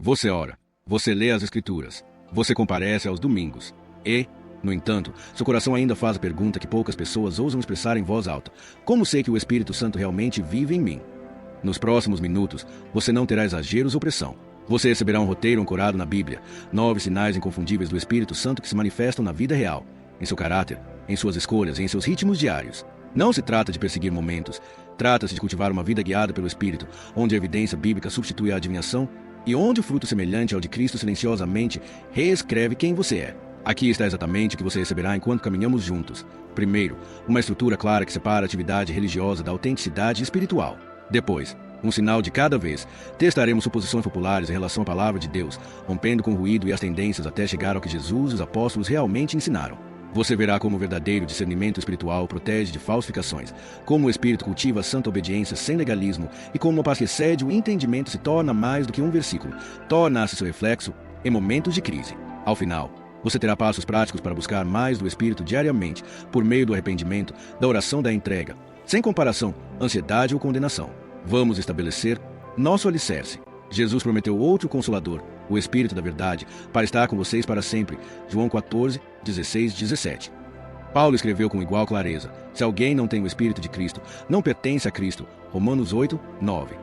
Você ora, você lê as Escrituras, você comparece aos domingos e, no entanto, seu coração ainda faz a pergunta que poucas pessoas ousam expressar em voz alta: como sei que o Espírito Santo realmente vive em mim? Nos próximos minutos, você não terá exageros ou pressão. Você receberá um roteiro ancorado na Bíblia, 9 sinais inconfundíveis do Espírito Santo que se manifestam na vida real, em seu caráter, em suas escolhas e em seus ritmos diários. Não se trata de perseguir momentos, trata-se de cultivar uma vida guiada pelo Espírito, onde a evidência bíblica substitui a adivinhação e onde o fruto semelhante ao de Cristo silenciosamente reescreve quem você é. Aqui está exatamente o que você receberá enquanto caminhamos juntos. Primeiro, uma estrutura clara que separa a atividade religiosa da autenticidade espiritual. Depois, um sinal de cada vez, testaremos suposições populares em relação à palavra de Deus, rompendo com o ruído e as tendências até chegar ao que Jesus e os apóstolos realmente ensinaram. Você verá como o verdadeiro discernimento espiritual protege de falsificações, como o Espírito cultiva a santa obediência sem legalismo e como a paz que excede o entendimento se torna mais do que um versículo, torna-se seu reflexo em momentos de crise. Ao final, você terá passos práticos para buscar mais do Espírito diariamente, por meio do arrependimento, da oração da entrega, sem comparação, ansiedade ou condenação. Vamos estabelecer nosso alicerce. Jesus prometeu outro Consolador, o Espírito da Verdade, para estar com vocês para sempre. João 14, 16, 17. Paulo escreveu com igual clareza: se alguém não tem o Espírito de Cristo, não pertence a Cristo. Romanos 8, 9.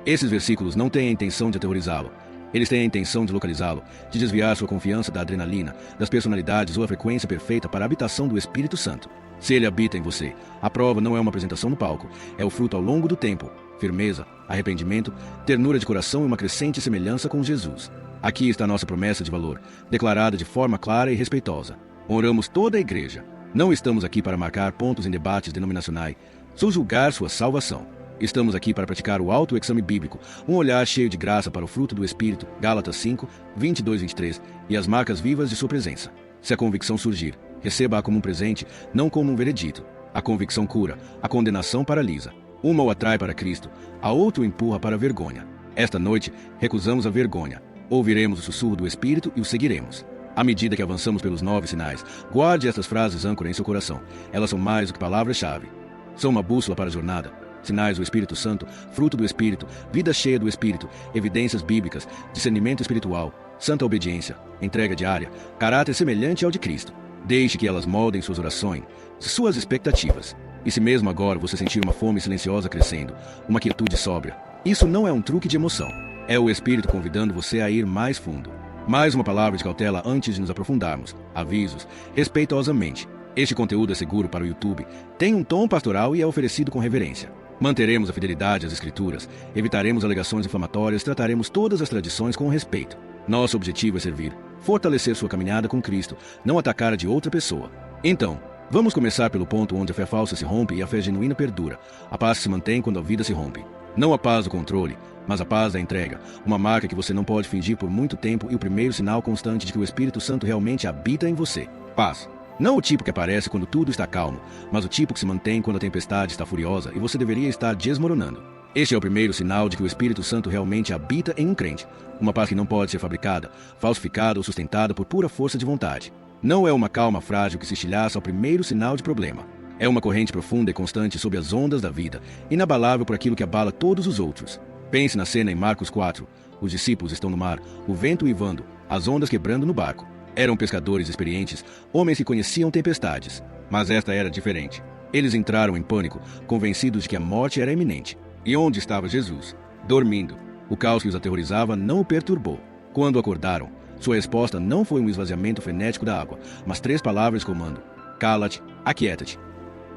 Esses versículos não têm a intenção de aterrorizá-lo. Eles têm a intenção de localizá-lo, de desviar sua confiança da adrenalina, das personalidades ou a frequência perfeita para a habitação do Espírito Santo. Se ele habita em você, a prova não é uma apresentação no palco, é o fruto ao longo do tempo. Firmeza, arrependimento, ternura de coração e uma crescente semelhança com Jesus. Aqui está a nossa promessa de valor, declarada de forma clara e respeitosa. Honramos toda a igreja. Não estamos aqui para marcar pontos em debates denominacionais, subjugar sua salvação. Estamos aqui para praticar o autoexame bíblico, um olhar cheio de graça para o fruto do Espírito, Gálatas 5, 22, 23, e as marcas vivas de sua presença. Se a convicção surgir, receba-a como um presente, não como um veredito. A convicção cura, a condenação paralisa. Uma o atrai para Cristo, a outra o empurra para a vergonha. Esta noite, recusamos a vergonha. Ouviremos o sussurro do Espírito e o seguiremos. À medida que avançamos pelos 9 sinais, guarde estas frases âncora em seu coração. Elas são mais do que palavras-chave. São uma bússola para a jornada. Sinais do Espírito Santo, fruto do Espírito, vida cheia do Espírito, evidências bíblicas, discernimento espiritual, santa obediência, entrega diária, caráter semelhante ao de Cristo. Deixe que elas moldem suas orações, suas expectativas. E se mesmo agora você sentir uma fome silenciosa crescendo, uma quietude sóbria, isso não é um truque de emoção. É o Espírito convidando você a ir mais fundo. Mais uma palavra de cautela antes de nos aprofundarmos. Avisos, respeitosamente. Este conteúdo é seguro para o YouTube, tem um tom pastoral e é oferecido com reverência. Manteremos a fidelidade às Escrituras, evitaremos alegações inflamatórias, trataremos todas as tradições com respeito. Nosso objetivo é servir, fortalecer sua caminhada com Cristo, não atacar a de outra pessoa. Então, vamos começar pelo ponto onde a fé falsa se rompe e a fé genuína perdura. A paz se mantém quando a vida se rompe. Não a paz do controle, mas a paz da entrega, uma marca que você não pode fingir por muito tempo e o primeiro sinal constante de que o Espírito Santo realmente habita em você. Paz. Não o tipo que aparece quando tudo está calmo, mas o tipo que se mantém quando a tempestade está furiosa e você deveria estar desmoronando. Este é o primeiro sinal de que o Espírito Santo realmente habita em um crente. Uma paz que não pode ser fabricada, falsificada ou sustentada por pura força de vontade. Não é uma calma frágil que se estilhaça ao primeiro sinal de problema. É uma corrente profunda e constante sob as ondas da vida, inabalável por aquilo que abala todos os outros. Pense na cena em Marcos 4. Os discípulos estão no mar, o vento uivando, as ondas quebrando no barco. Eram pescadores experientes, homens que conheciam tempestades. Mas esta era diferente. Eles entraram em pânico, convencidos de que a morte era iminente. E onde estava Jesus? Dormindo. O caos que os aterrorizava não o perturbou. Quando acordaram, sua resposta não foi um esvaziamento frenético da água, mas 3 palavras de comando: cala-te, aquieta-te.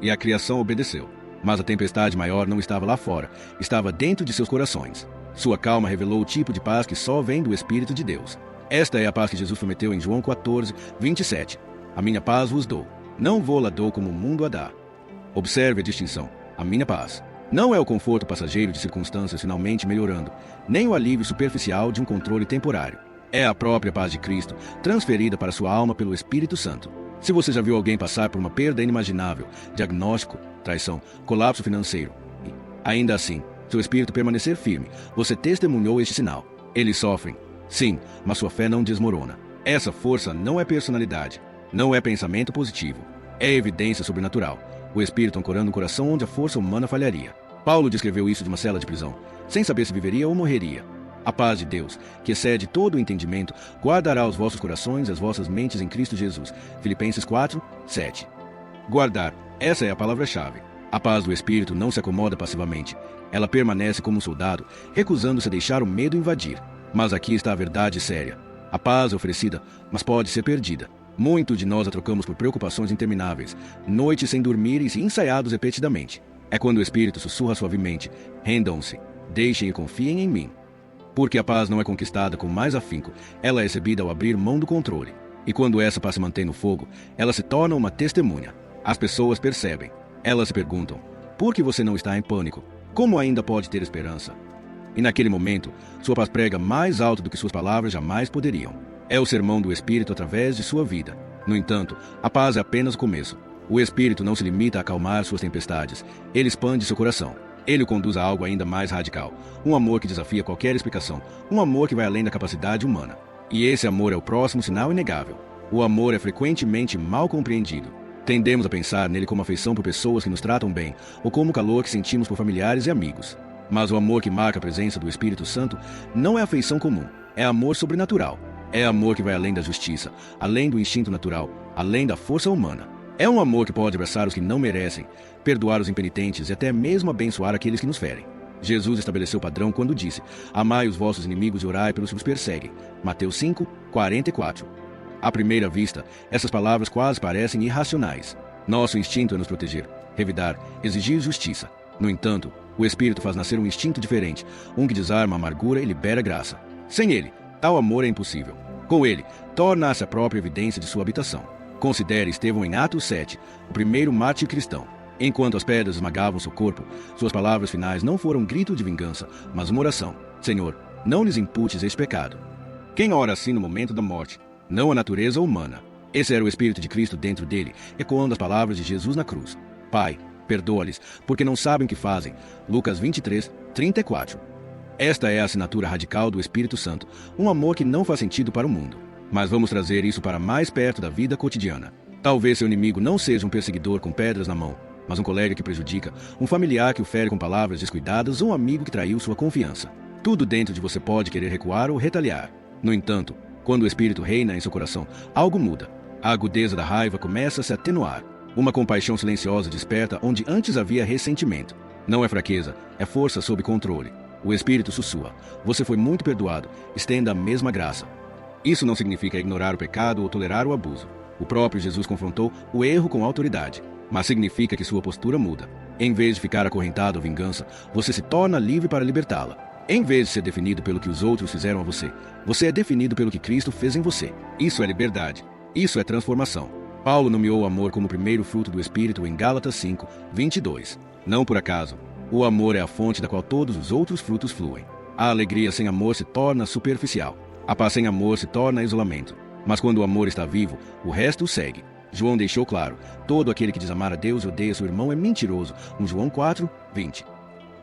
E a criação obedeceu. Mas a tempestade maior não estava lá fora, estava dentro de seus corações. Sua calma revelou o tipo de paz que só vem do Espírito de Deus. Esta é a paz que Jesus prometeu em João 14, 27. A minha paz vos dou. Não vou-la dou como o mundo a dá. Observe a distinção. A minha paz. Não é o conforto passageiro de circunstâncias finalmente melhorando, nem o alívio superficial de um controle temporário. É a própria paz de Cristo, transferida para sua alma pelo Espírito Santo. Se você já viu alguém passar por uma perda inimaginável, diagnóstico, traição, colapso financeiro, e, ainda assim, seu espírito permanecer firme, você testemunhou este sinal. Eles sofrem. Sim, mas sua fé não desmorona. Essa força não é personalidade, não é pensamento positivo. É evidência sobrenatural. O Espírito ancorando o coração onde a força humana falharia. Paulo descreveu isso de uma cela de prisão, sem saber se viveria ou morreria. A paz de Deus, que excede todo o entendimento, guardará os vossos corações e as vossas mentes em Cristo Jesus. Filipenses 4, 7. Guardar. Essa é a palavra-chave. A paz do Espírito não se acomoda passivamente. Ela permanece como um soldado, recusando-se a deixar o medo invadir. Mas aqui está a verdade séria. A paz é oferecida, mas pode ser perdida. Muitos de nós a trocamos por preocupações intermináveis, noites sem dormir e ensaiados repetidamente. É quando o Espírito sussurra suavemente: rendam-se, deixem e confiem em mim. Porque a paz não é conquistada com mais afinco, ela é recebida ao abrir mão do controle. E quando essa paz se mantém no fogo, ela se torna uma testemunha. As pessoas percebem. Elas se perguntam: por que você não está em pânico? Como ainda pode ter esperança? E naquele momento, sua paz prega mais alto do que suas palavras jamais poderiam. É o sermão do Espírito através de sua vida. No entanto, a paz é apenas o começo. O Espírito não se limita a acalmar suas tempestades. Ele expande seu coração. Ele o conduz a algo ainda mais radical. Um amor que desafia qualquer explicação. Um amor que vai além da capacidade humana. E esse amor é o próximo sinal inegável. O amor é frequentemente mal compreendido. Tendemos a pensar nele como afeição por pessoas que nos tratam bem, ou como o calor que sentimos por familiares e amigos. Mas o amor que marca a presença do Espírito Santo não é afeição comum. É amor sobrenatural. É amor que vai além da justiça, além do instinto natural, além da força humana. É um amor que pode abraçar os que não merecem, perdoar os impenitentes e até mesmo abençoar aqueles que nos ferem. Jesus estabeleceu o padrão quando disse: amai os vossos inimigos e orai pelos que os perseguem. Mateus 5, 44. À primeira vista, essas palavras quase parecem irracionais. Nosso instinto é nos proteger, revidar, exigir justiça. No entanto, o Espírito faz nascer um instinto diferente, um que desarma a amargura e libera graça. Sem ele, tal amor é impossível. Com ele, torna-se a própria evidência de sua habitação. Considere Estevão em Atos 7, o primeiro mártir cristão. Enquanto as pedras esmagavam seu corpo, suas palavras finais não foram um grito de vingança, mas uma oração: Senhor, não lhes imputes este pecado. Quem ora assim no momento da morte? Não a natureza humana. Esse era o Espírito de Cristo dentro dele, ecoando as palavras de Jesus na cruz. Pai, perdoa-lhes, porque não sabem o que fazem. Lucas 23, 34. Esta é a assinatura radical do Espírito Santo, um amor que não faz sentido para o mundo. Mas vamos trazer isso para mais perto da vida cotidiana. Talvez seu inimigo não seja um perseguidor com pedras na mão, mas um colega que prejudica, um familiar que o fere com palavras descuidadas ou um amigo que traiu sua confiança. Tudo dentro de você pode querer recuar ou retaliar. No entanto, quando o Espírito reina em seu coração, algo muda. A agudeza da raiva começa a se atenuar. Uma compaixão silenciosa desperta onde antes havia ressentimento. Não é fraqueza, é força sob controle. O Espírito sussurra: você foi muito perdoado, estenda a mesma graça. Isso não significa ignorar o pecado ou tolerar o abuso. O próprio Jesus confrontou o erro com autoridade, mas significa que sua postura muda. Em vez de ficar acorrentado à vingança, você se torna livre para libertá-la. Em vez de ser definido pelo que os outros fizeram a você, você é definido pelo que Cristo fez em você. Isso é liberdade. Isso é transformação. Paulo nomeou o amor como o primeiro fruto do Espírito em Gálatas 5, 22. Não por acaso. O amor é a fonte da qual todos os outros frutos fluem. A alegria sem amor se torna superficial. A paz sem amor se torna isolamento. Mas quando o amor está vivo, o resto o segue. João deixou claro: todo aquele que diz amar a Deus e odeia seu irmão é mentiroso. 1 João 4, 20.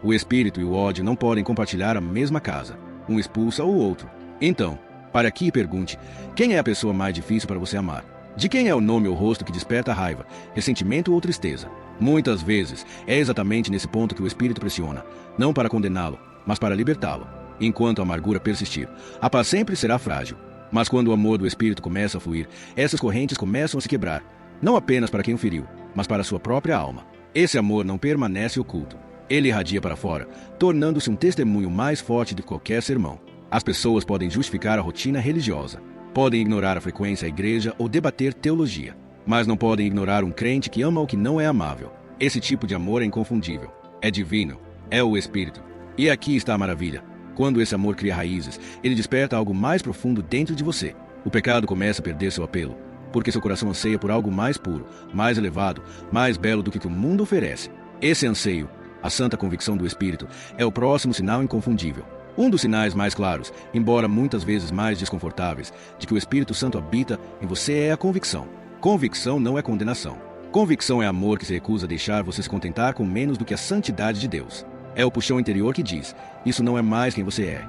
O espírito e o ódio não podem compartilhar a mesma casa. Um expulsa o outro. Então, pare aqui e pergunte: quem é a pessoa mais difícil para você amar? De quem é o nome ou rosto que desperta raiva, ressentimento ou tristeza? Muitas vezes, é exatamente nesse ponto que o Espírito pressiona, não para condená-lo, mas para libertá-lo. Enquanto a amargura persistir, a paz sempre será frágil. Mas quando o amor do Espírito começa a fluir, essas correntes começam a se quebrar, não apenas para quem o feriu, mas para a sua própria alma. Esse amor não permanece oculto. Ele irradia para fora, tornando-se um testemunho mais forte de qualquer sermão. As pessoas podem justificar a rotina religiosa, podem ignorar a frequência à igreja ou debater teologia, mas não podem ignorar um crente que ama o que não é amável. Esse tipo de amor é inconfundível, é divino, é o Espírito. E aqui está a maravilha. Quando esse amor cria raízes, ele desperta algo mais profundo dentro de você. O pecado começa a perder seu apelo, porque seu coração anseia por algo mais puro, mais elevado, mais belo do que o mundo oferece. Esse anseio, a santa convicção do Espírito, é o próximo sinal inconfundível. Um dos sinais mais claros, embora muitas vezes mais desconfortáveis, de que o Espírito Santo habita em você é a convicção. Convicção não é condenação. Convicção é amor que se recusa a deixar você se contentar com menos do que a santidade de Deus. É o puxão interior que diz: isso não é mais quem você é.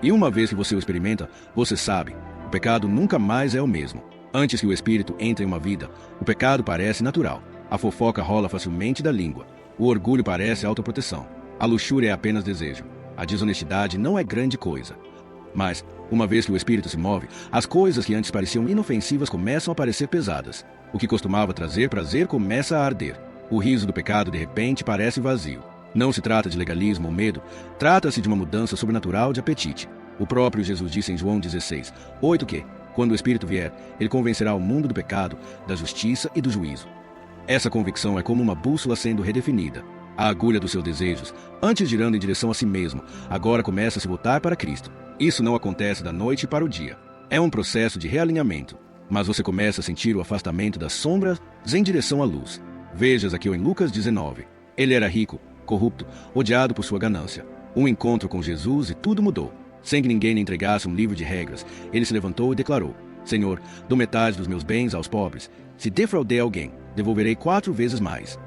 E uma vez que você o experimenta, você sabe, o pecado nunca mais é o mesmo. Antes que o Espírito entre em uma vida, o pecado parece natural. A fofoca rola facilmente da língua. O orgulho parece autoproteção. A luxúria é apenas desejo. A desonestidade não é grande coisa. Mas, uma vez que o espírito se move, as coisas que antes pareciam inofensivas começam a parecer pesadas. O que costumava trazer prazer começa a arder. O riso do pecado de repente parece vazio. Não se trata de legalismo ou medo, trata-se de uma mudança sobrenatural de apetite. O próprio Jesus disse em João 16:8 que, quando o Espírito vier, ele convencerá o mundo do pecado, da justiça e do juízo. Essa convicção é como uma bússola sendo redefinida. A agulha dos seus desejos, antes girando em direção a si mesmo, agora começa a se voltar para Cristo. Isso não acontece da noite para o dia. É um processo de realinhamento. Mas você começa a sentir o afastamento das sombras em direção à luz. Vejas aqui em Lucas 19. Ele era rico, corrupto, odiado por sua ganância. Um encontro com Jesus e tudo mudou. Sem que ninguém lhe entregasse um livro de regras, ele se levantou e declarou: Senhor, dou metade dos meus bens aos pobres. Se defraudei alguém, devolverei 4 vezes mais.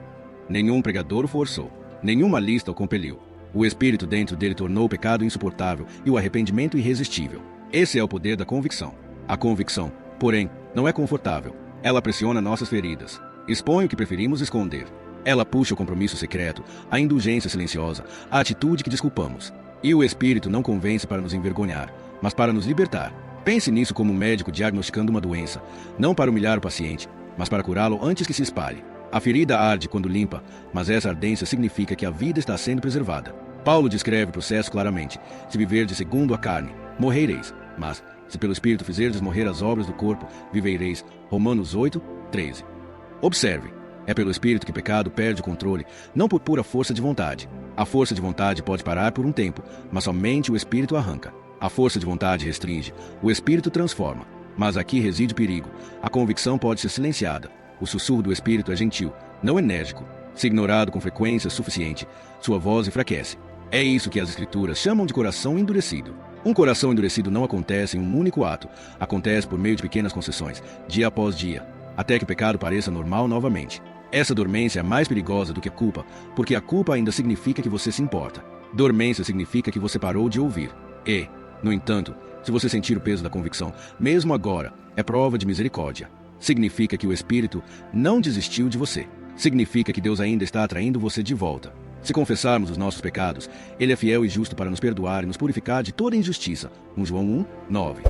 Nenhum pregador o forçou. Nenhuma lista o compeliu. O espírito dentro dele tornou o pecado insuportável e o arrependimento irresistível. Esse é o poder da convicção. A convicção, porém, não é confortável. Ela pressiona nossas feridas. Expõe o que preferimos esconder. Ela puxa o compromisso secreto, a indulgência silenciosa, a atitude que desculpamos. E o espírito não convence para nos envergonhar, mas para nos libertar. Pense nisso como um médico diagnosticando uma doença, não para humilhar o paciente, mas para curá-lo antes que se espalhe. A ferida arde quando limpa, mas essa ardência significa que a vida está sendo preservada. Paulo descreve o processo claramente. Se viverdes segundo a carne, morrereis. Mas, se pelo Espírito fizerdes morrer as obras do corpo, vivereis. Romanos 8:13. Observe. É pelo Espírito que o pecado perde o controle, não por pura força de vontade. A força de vontade pode parar por um tempo, mas somente o Espírito arranca. A força de vontade restringe, o Espírito transforma. Mas aqui reside o perigo. A convicção pode ser silenciada. O sussurro do Espírito é gentil, não enérgico. Se ignorado com frequência suficiente, sua voz enfraquece. É isso que as Escrituras chamam de coração endurecido. Um coração endurecido não acontece em um único ato. Acontece por meio de pequenas concessões, dia após dia, até que o pecado pareça normal novamente. Essa dormência é mais perigosa do que a culpa, porque a culpa ainda significa que você se importa. Dormência significa que você parou de ouvir. E, no entanto, se você sentir o peso da convicção, mesmo agora, é prova de misericórdia. Significa que o Espírito não desistiu de você. Significa que Deus ainda está atraindo você de volta. Se confessarmos os nossos pecados, Ele é fiel e justo para nos perdoar e nos purificar de toda injustiça. 1 João 1:9.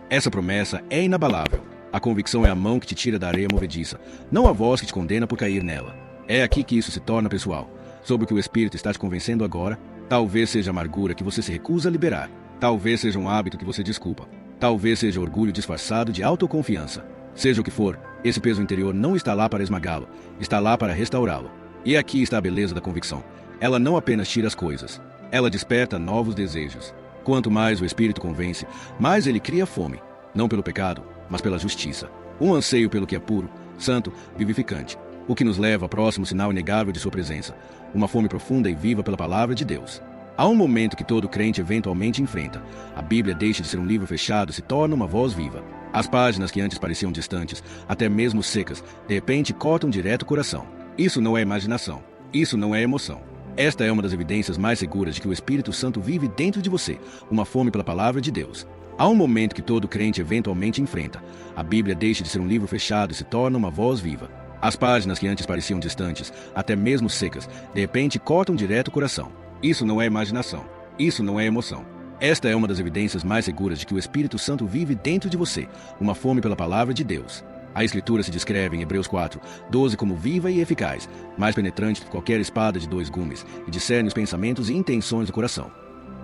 Essa promessa é inabalável. A convicção é a mão que te tira da areia movediça, não a voz que te condena por cair nela. É aqui que isso se torna pessoal. Sobre o que o Espírito está te convencendo agora, talvez seja amargura que você se recusa a liberar. Talvez seja um hábito que você desculpa. Talvez seja orgulho disfarçado de autoconfiança. Seja o que for, esse peso interior não está lá para esmagá-lo, está lá para restaurá-lo. E aqui está a beleza da convicção. Ela não apenas tira as coisas, ela desperta novos desejos. Quanto mais o Espírito convence, mais ele cria fome, não pelo pecado, mas pela justiça. Um anseio pelo que é puro, santo, vivificante. O que nos leva ao próximo sinal inegável de sua presença. Uma fome profunda e viva pela palavra de Deus. Há um momento que todo crente eventualmente enfrenta. A Bíblia deixa de ser um livro fechado e se torna uma voz viva. As páginas que antes pareciam distantes, até mesmo secas, de repente cortam direto o coração. Isso não é imaginação. Isso não é emoção. Esta é uma das evidências mais seguras de que o Espírito Santo vive dentro de você, uma fome pela palavra de Deus. Há um momento que todo crente eventualmente enfrenta. A Bíblia deixa de ser um livro fechado e se torna uma voz viva. As páginas que antes pareciam distantes, até mesmo secas, de repente cortam direto o coração. Isso não é imaginação. Isso não é emoção. Esta é uma das evidências mais seguras de que o Espírito Santo vive dentro de você, uma fome pela palavra de Deus. A Escritura se descreve em Hebreus 4:12 como viva e eficaz, mais penetrante que qualquer espada de 2 gumes, e discerne os pensamentos e intenções do coração.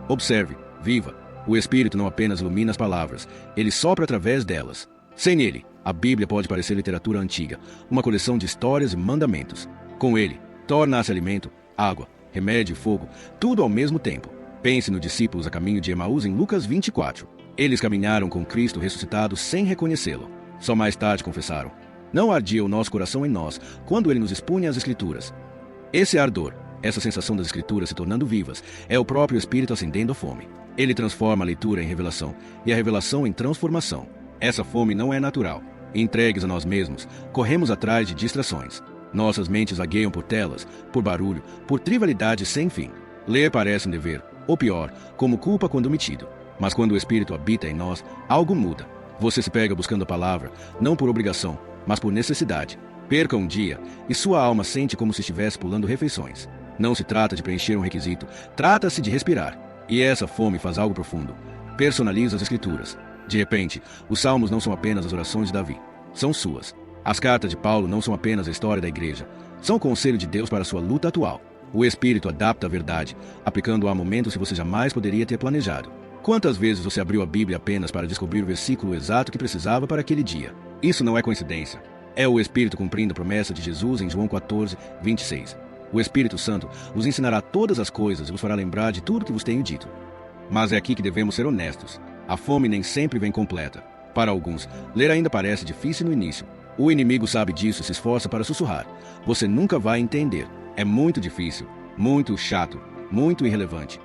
Observe, viva. O Espírito não apenas ilumina as palavras, ele sopra através delas. Sem ele, a Bíblia pode parecer literatura antiga, uma coleção de histórias e mandamentos. Com ele, torna-se alimento, água, remédio e fogo, tudo ao mesmo tempo. Pense nos discípulos a caminho de Emaús em Lucas 24. Eles caminharam com Cristo ressuscitado sem reconhecê-lo. Só mais tarde confessaram: não ardia o nosso coração em nós quando ele nos expunha as Escrituras. Esse ardor, essa sensação das Escrituras se tornando vivas, é o próprio Espírito acendendo a fome. Ele transforma a leitura em revelação e a revelação em transformação. Essa fome não é natural. Entregues a nós mesmos, corremos atrás de distrações. Nossas mentes vagueiam por telas, por barulho, por trivialidades sem fim. Ler parece um dever, ou pior, como culpa quando omitido. Mas quando o Espírito habita em nós, algo muda. Você se pega buscando a palavra, não por obrigação, mas por necessidade. Perca um dia, e sua alma sente como se estivesse pulando refeições. Não se trata de preencher um requisito, trata-se de respirar. E essa fome faz algo profundo. Personaliza as Escrituras. De repente, os salmos não são apenas as orações de Davi. São suas. As cartas de Paulo não são apenas a história da igreja. São o conselho de Deus para a sua luta atual. O Espírito adapta a verdade, aplicando-a a momentos que você jamais poderia ter planejado. Quantas vezes você abriu a Bíblia apenas para descobrir o versículo exato que precisava para aquele dia? Isso não é coincidência. É o Espírito cumprindo a promessa de Jesus em João 14, 26. O Espírito Santo vos ensinará todas as coisas e vos fará lembrar de tudo que vos tenho dito. Mas é aqui que devemos ser honestos. A fome nem sempre vem completa. Para alguns, ler ainda parece difícil no início. O inimigo sabe disso e se esforça para sussurrar. Você nunca vai entender. É muito difícil, muito chato, muito irrelevante.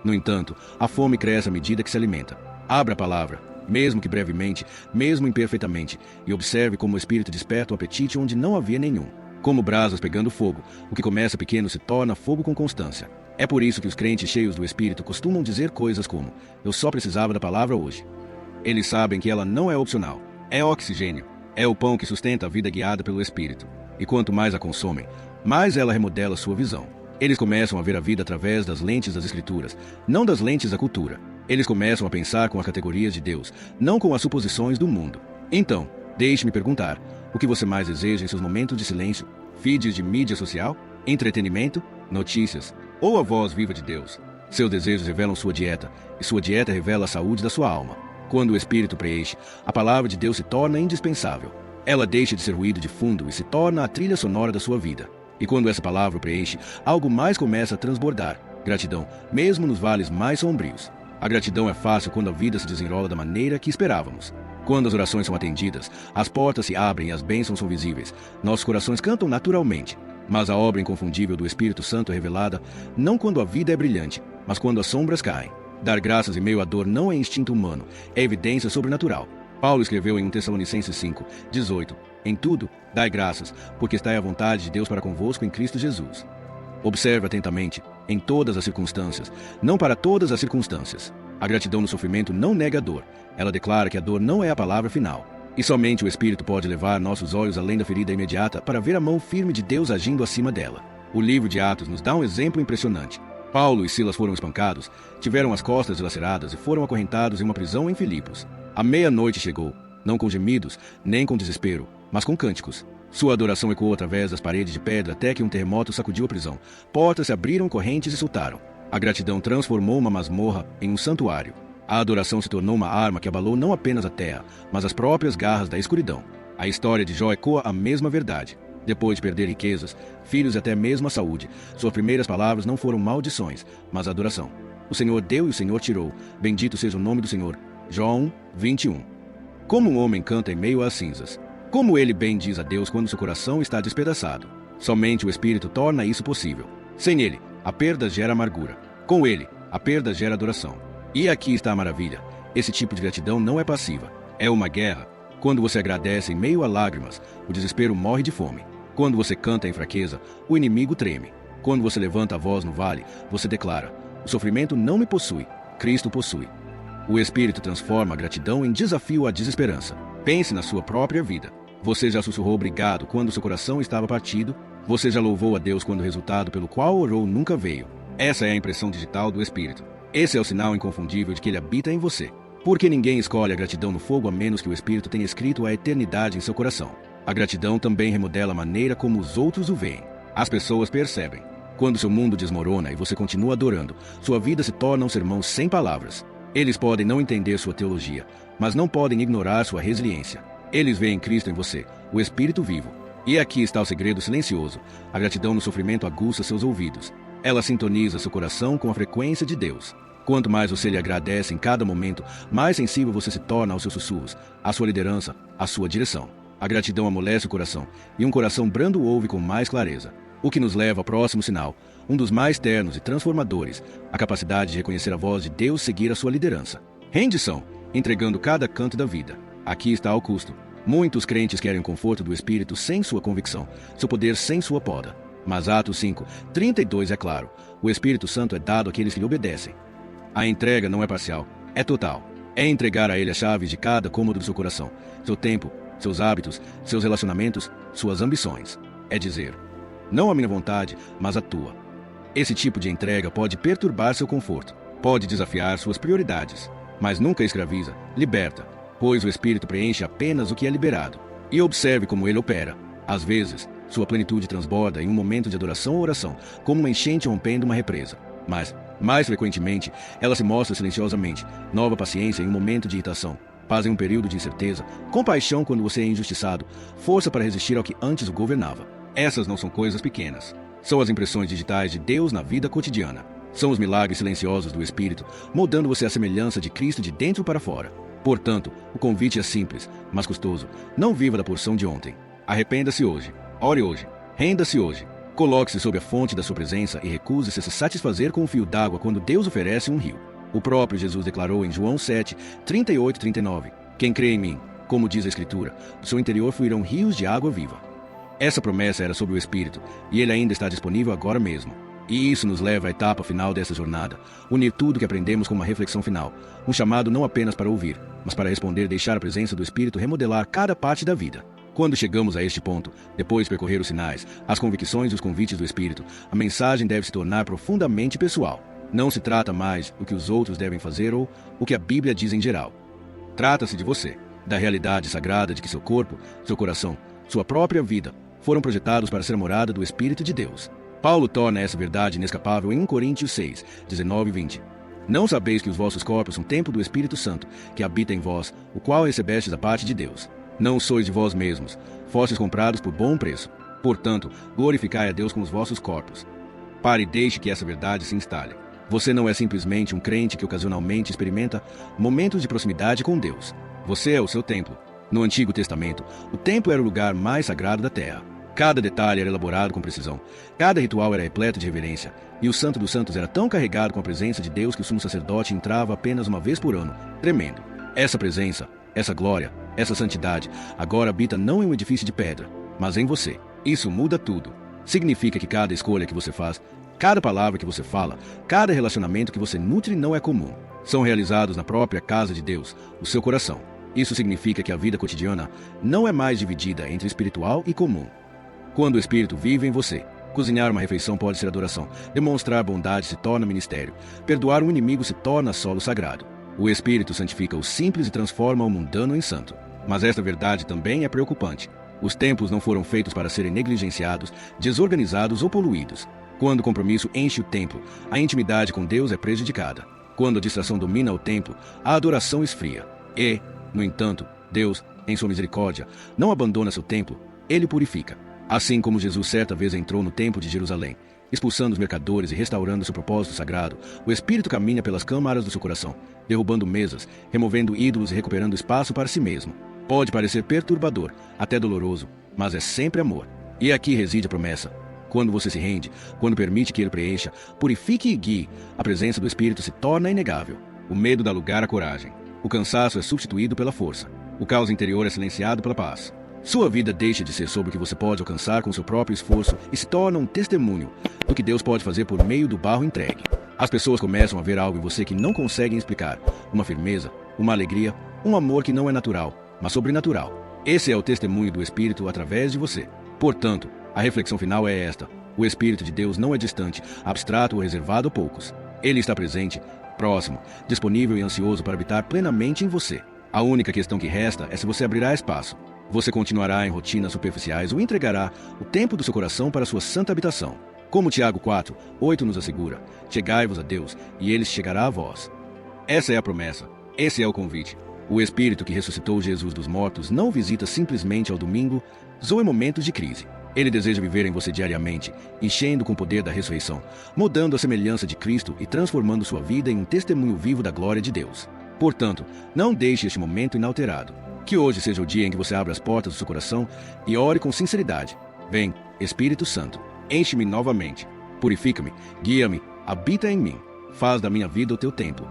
No entanto, a fome cresce à medida que se alimenta. Abra a palavra, mesmo que brevemente, mesmo imperfeitamente, e observe como o Espírito desperta o apetite onde não havia nenhum. Como brasas pegando fogo, o que começa pequeno se torna fogo com constância. É por isso que os crentes cheios do Espírito costumam dizer coisas como: eu só precisava da palavra hoje. Eles sabem que ela não é opcional, é oxigênio, é o pão que sustenta a vida guiada pelo Espírito. E quanto mais a consomem, mais ela remodela sua visão. Eles começam a ver a vida através das lentes das Escrituras, não das lentes da cultura. Eles começam a pensar com as categorias de Deus, não com as suposições do mundo. Então, deixe-me perguntar, o que você mais deseja em seus momentos de silêncio? Feeds de mídia social? Entretenimento? Notícias? Ou a voz viva de Deus? Seus desejos revelam sua dieta, e sua dieta revela a saúde da sua alma. Quando o Espírito preenche, a palavra de Deus se torna indispensável. Ela deixa de ser ruído de fundo e se torna a trilha sonora da sua vida. E quando essa palavra preenche, algo mais começa a transbordar. Gratidão, mesmo nos vales mais sombrios. A gratidão é fácil quando a vida se desenrola da maneira que esperávamos. Quando as orações são atendidas, as portas se abrem e as bênçãos são visíveis. Nossos corações cantam naturalmente. Mas a obra inconfundível do Espírito Santo é revelada não quando a vida é brilhante, mas quando as sombras caem. Dar graças em meio à dor não é instinto humano, é evidência sobrenatural. Paulo escreveu em 1 Tessalonicenses 5, 18: Em tudo, dai graças, porque está à vontade de Deus para convosco em Cristo Jesus. Observe atentamente, em todas as circunstâncias, não para todas as circunstâncias. A gratidão no sofrimento não nega a dor, ela declara que a dor não é a palavra final. E somente o Espírito pode levar nossos olhos além da ferida imediata para ver a mão firme de Deus agindo acima dela. O livro de Atos nos dá um exemplo impressionante. Paulo e Silas foram espancados, tiveram as costas dilaceradas e foram acorrentados em uma prisão em Filipos. A meia-noite chegou, não com gemidos, nem com desespero, mas com cânticos. Sua adoração ecoou através das paredes de pedra até que um terremoto sacudiu a prisão. Portas se abriram, correntes se soltaram. A gratidão transformou uma masmorra em um santuário. A adoração se tornou uma arma que abalou não apenas a terra, mas as próprias garras da escuridão. A história de Jó ecoa a mesma verdade. Depois de perder riquezas, filhos e até mesmo a saúde, suas primeiras palavras não foram maldições, mas adoração. O Senhor deu e o Senhor tirou. Bendito seja o nome do Senhor. Jó 1, 21. Como um homem canta em meio às cinzas. Como ele bem diz a Deus quando seu coração está despedaçado. Somente o Espírito torna isso possível. Sem ele, a perda gera amargura. Com ele, a perda gera adoração. E aqui está a maravilha. Esse tipo de gratidão não é passiva. É uma guerra. Quando você agradece em meio a lágrimas, o desespero morre de fome. Quando você canta em fraqueza, o inimigo treme. Quando você levanta a voz no vale, você declara: o sofrimento não me possui, Cristo possui. O Espírito transforma a gratidão em desafio à desesperança. Pense na sua própria vida. Você já sussurrou obrigado quando seu coração estava partido? Você já louvou a Deus quando o resultado pelo qual orou nunca veio? Essa é a impressão digital do Espírito. Esse é o sinal inconfundível de que ele habita em você. Porque ninguém escolhe a gratidão no fogo a menos que o Espírito tenha escrito a eternidade em seu coração. A gratidão também remodela a maneira como os outros o veem. As pessoas percebem. Quando seu mundo desmorona e você continua adorando, sua vida se torna um sermão sem palavras. Eles podem não entender sua teologia, mas não podem ignorar sua resiliência. Eles veem Cristo em você, o Espírito vivo. E aqui está o segredo silencioso. A gratidão no sofrimento aguça seus ouvidos. Ela sintoniza seu coração com a frequência de Deus. Quanto mais você lhe agradece em cada momento, mais sensível você se torna aos seus sussurros, à sua liderança, à sua direção. A gratidão amolece o coração, e um coração brando ouve com mais clareza. O que nos leva ao próximo sinal, um dos mais ternos e transformadores, a capacidade de reconhecer a voz de Deus seguir a sua liderança. Rendição, entregando cada canto da vida. Aqui está o custo. Muitos crentes querem o conforto do Espírito sem sua convicção, seu poder sem sua poda. Mas Atos 5, 32 é claro, o Espírito Santo é dado àqueles que lhe obedecem. A entrega não é parcial, é total. É entregar a Ele as chaves de cada cômodo do seu coração, seu tempo, seus hábitos, seus relacionamentos, suas ambições. É dizer: não a minha vontade, mas a tua. Esse tipo de entrega pode perturbar seu conforto, pode desafiar suas prioridades. mas nunca escraviza, liberta, pois o Espírito preenche apenas o que é liberado. E observe como ele opera. Às vezes, sua plenitude transborda em um momento de adoração ou oração, como uma enchente rompendo uma represa. Mas, mais frequentemente, ela se mostra silenciosamente, nova paciência em um momento de irritação, paz em um período de incerteza, compaixão quando você é injustiçado, força para resistir ao que antes o governava. Essas não são coisas pequenas. São as impressões digitais de Deus na vida cotidiana. São os milagres silenciosos do Espírito, moldando você à semelhança de Cristo de dentro para fora. Portanto, o convite é simples, mas custoso. Não viva da porção de ontem. Arrependa-se hoje. Ore hoje. Renda-se hoje. Coloque-se sob a fonte da sua presença e recuse-se a se satisfazer com um fio d'água quando Deus oferece um rio. O próprio Jesus declarou em João 7, 38 e 39, quem crê em mim, como diz a Escritura, do seu interior fluirão rios de água viva. Essa promessa era sobre o Espírito, e ele ainda está disponível agora mesmo. E isso nos leva à etapa final dessa jornada, unir tudo que aprendemos com uma reflexão final, um chamado não apenas para ouvir, mas para responder e deixar a presença do Espírito remodelar cada parte da vida. Quando chegamos a este ponto, depois de percorrer os sinais, as convicções e os convites do Espírito, a mensagem deve se tornar profundamente pessoal. Não se trata mais do que os outros devem fazer ou o que a Bíblia diz em geral. Trata-se de você, da realidade sagrada de que seu corpo, seu coração, sua própria vida foram projetados para ser a morada do Espírito de Deus. Paulo torna essa verdade inescapável em 1 Coríntios 6, 19 e 20. Não sabeis que os vossos corpos são templo do Espírito Santo, que habita em vós, o qual recebestes da parte de Deus. Não sois de vós mesmos, fostes comprados por bom preço. Portanto, glorificai a Deus com os vossos corpos. Pare e deixe que essa verdade se instale. Você não é simplesmente um crente que ocasionalmente experimenta momentos de proximidade com Deus. Você é o seu templo. No Antigo Testamento, o templo era o lugar mais sagrado da terra. Cada detalhe era elaborado com precisão. Cada ritual era repleto de reverência. E o Santo dos Santos era tão carregado com a presença de Deus que o sumo sacerdote entrava apenas uma vez por ano, tremendo. Essa presença, essa glória, essa santidade, agora habita não em um edifício de pedra, mas em você. Isso muda tudo. Significa que cada escolha que você faz, cada palavra que você fala, cada relacionamento que você nutre não é comum. São realizados na própria casa de Deus, o seu coração. Isso significa que a vida cotidiana não é mais dividida entre espiritual e comum. Quando o Espírito vive em você, cozinhar uma refeição pode ser adoração, demonstrar bondade se torna ministério, perdoar um inimigo se torna solo sagrado. O Espírito santifica o simples e transforma o mundano em santo. Mas esta verdade também é preocupante. Os templos não foram feitos para serem negligenciados, desorganizados ou poluídos. Quando o compromisso enche o templo, a intimidade com Deus é prejudicada. Quando a distração domina o templo, a adoração esfria. E, no entanto, Deus, em sua misericórdia, não abandona seu templo, ele purifica. Assim como Jesus certa vez entrou no templo de Jerusalém, expulsando os mercadores e restaurando seu propósito sagrado, o Espírito caminha pelas câmaras do seu coração, derrubando mesas, removendo ídolos e recuperando espaço para si mesmo. Pode parecer perturbador, até doloroso, mas é sempre amor. E aqui reside a promessa. Quando você se rende, quando permite que ele preencha, purifique e guie, a presença do Espírito se torna inegável. O medo dá lugar à coragem. O cansaço é substituído pela força. O caos interior é silenciado pela paz. Sua vida deixa de ser sobre o que você pode alcançar com seu próprio esforço e se torna um testemunho do que Deus pode fazer por meio do barro entregue. As pessoas começam a ver algo em você que não conseguem explicar. Uma firmeza, uma alegria, um amor que não é natural, mas sobrenatural. Esse é o testemunho do Espírito através de você. Portanto, a reflexão final é esta. O Espírito de Deus não é distante, abstrato ou reservado a poucos. Ele está presente, próximo, disponível e ansioso para habitar plenamente em você. A única questão que resta é se você abrirá espaço. Você continuará em rotinas superficiais ou entregará o tempo do seu coração para sua santa habitação. Como Tiago 4, 8 nos assegura, chegai-vos a Deus, e ele chegará a vós. Essa é a promessa, esse é o convite. O Espírito que ressuscitou Jesus dos mortos não visita simplesmente ao domingo ou em momentos de crise. Ele deseja viver em você diariamente, enchendo com o poder da ressurreição, mudando a semelhança de Cristo e transformando sua vida em um testemunho vivo da glória de Deus. Portanto, não deixe este momento inalterado. Que hoje seja o dia em que você abra as portas do seu coração e ore com sinceridade. Vem, Espírito Santo, enche-me novamente, purifica-me, guia-me, habita em mim, faz da minha vida o teu templo.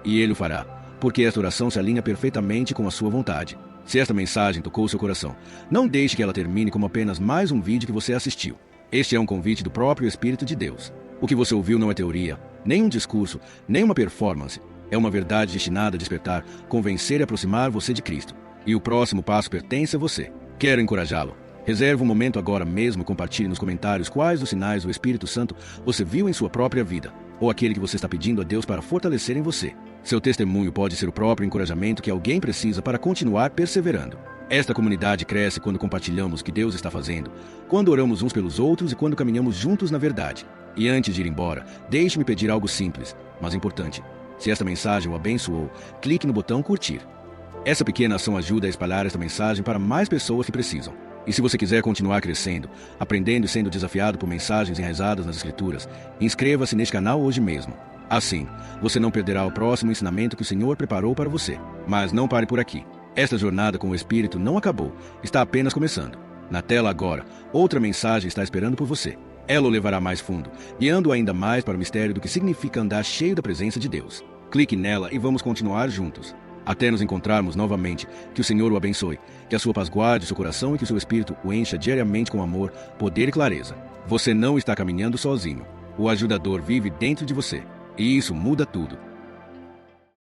E ele o fará, porque esta oração se alinha perfeitamente com a sua vontade. Se esta mensagem tocou o seu coração, não deixe que ela termine como apenas mais um vídeo que você assistiu. Este é um convite do próprio Espírito de Deus. O que você ouviu não é teoria, nem um discurso, nem uma performance. É uma verdade destinada a despertar, convencer e aproximar você de Cristo. E o próximo passo pertence a você. Quero encorajá-lo. Reserve um momento agora mesmo e compartilhe nos comentários quais dos sinais do Espírito Santo você viu em sua própria vida, ou aquele que você está pedindo a Deus para fortalecer em você. Seu testemunho pode ser o próprio encorajamento que alguém precisa para continuar perseverando. Esta comunidade cresce quando compartilhamos o que Deus está fazendo, quando oramos uns pelos outros e quando caminhamos juntos na verdade. E antes de ir embora, deixe-me pedir algo simples, mas importante. Se esta mensagem o abençoou, clique no botão curtir. Essa pequena ação ajuda a espalhar esta mensagem para mais pessoas que precisam. E se você quiser continuar crescendo, aprendendo e sendo desafiado por mensagens enraizadas nas Escrituras, inscreva-se neste canal hoje mesmo. Assim, você não perderá o próximo ensinamento que o Senhor preparou para você. Mas não pare por aqui. Esta jornada com o Espírito não acabou, está apenas começando. Na tela agora, outra mensagem está esperando por você. Ela o levará mais fundo, guiando ainda mais para o mistério do que significa andar cheio da presença de Deus. Clique nela e vamos continuar juntos. Até nos encontrarmos novamente, que o Senhor o abençoe, que a sua paz guarde seu coração e que o seu Espírito o encha diariamente com amor, poder e clareza. Você não está caminhando sozinho. O ajudador vive dentro de você. E isso muda tudo.